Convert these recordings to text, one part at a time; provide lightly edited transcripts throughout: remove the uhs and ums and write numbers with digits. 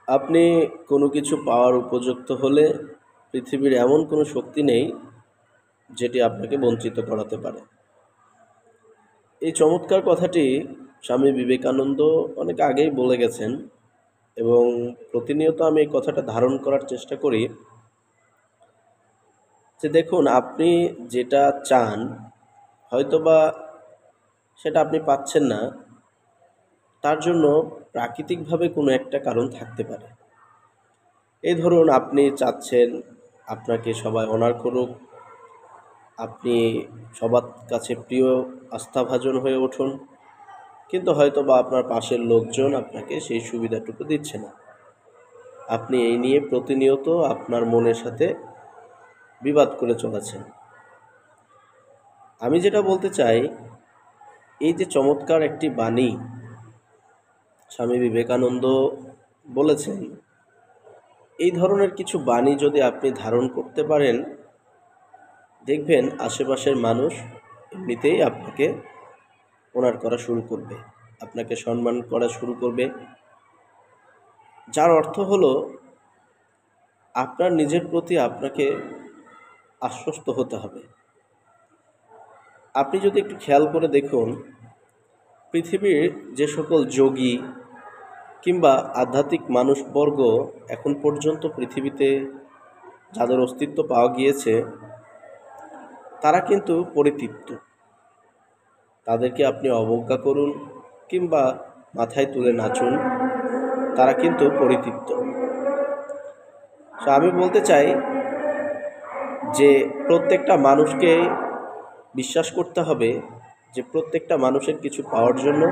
আপনি কোনো কিছু পাওয়ার উপযুক্ত হলে পৃথিবীর এমন কোনো শক্তি নেই যেটি আপনাকে বঞ্চিত করাতে পারে। এই চমৎকার কথাটি স্বামী বিবেকানন্দ অনেক আগেই বলে গেছেন এবং প্রতিনিয়ত আমি এই কথাটা ধারণ করার চেষ্টা করি যে দেখুন, আপনি যেটা চান হয়তোবা সেটা আপনি পাচ্ছেন না, তার জন্য প্রাকৃতিকভাবে কোনো একটা কারণ থাকতে পারে। এই ধরুন, আপনি চাচ্ছেন আপনাকে সবাই অনার করুক, আপনি সবার কাছে প্রিয় আস্থাভাজন হয়ে উঠুন, কিন্তু হয়তোবা আপনার পাশের লোকজন আপনাকে সেই সুবিধাটুকু দিচ্ছে না। আপনি এই নিয়ে প্রতিনিয়ত আপনার মনের সাথে বিবাদ করে চলেছেন। আমি যেটা বলতে চাই, এই যে চমৎকার একটি বাণী স্বামী বিবেকানন্দ বলেছেন, এই ধরনের কিছু বাণী যদি আপনি ধারণ করতে পারেন, দেখবেন আশেপাশের মানুষ এমনিতেই আপনাকে অনার করা শুরু করবে, আপনাকে সম্মান করা শুরু করবে। যার অর্থ হলো আপনার নিজের প্রতি আপনাকে আশ্বস্ত হতে হবে। আপনি যদি একটু খেয়াল করে দেখুন, পৃথিবীর যে সকল যোগী কিংবা আধ্যাত্মিক মানুষবর্গ এখন পর্যন্ত পৃথিবীতে যাদের অস্তিত্ব পাওয়া গিয়েছে, তারা কিন্তু পরিতৃপ্ত। তাদেরকে আপনি অবজ্ঞা করুন কিংবা মাথায় তুলে নাচুন, তারা কিন্তু পরিতৃপ্ত। আমি বলতে চাই যে প্রত্যেকটা মানুষকে বিশ্বাস করতে হবে যে প্রত্যেকটা মানুষের কিছু পাওয়ার জন্য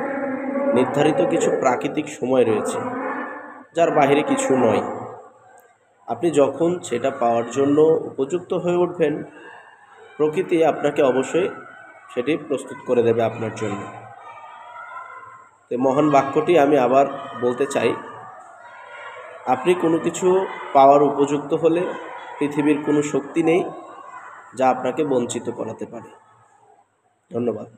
নির্ধারিত কিছু প্রাকৃতিক সময় রয়েছে, যার বাইরে কিছু নয়। আপনি যখন সেটা পাওয়ার জন্য উপযুক্ত হয়ে উঠবেন, প্রকৃতি আপনাকে অবশ্যই সেটি প্রস্তুত করে দেবে আপনার জন্য। তো মহান বাক্যটি আমি আবার বলতে চাই, আপনি কোনো কিছু পাওয়ার উপযুক্ত হলে পৃথিবীর কোনো শক্তি নেই যা আপনাকে বঞ্চিত করাতে পারে। ধন্যবাদ।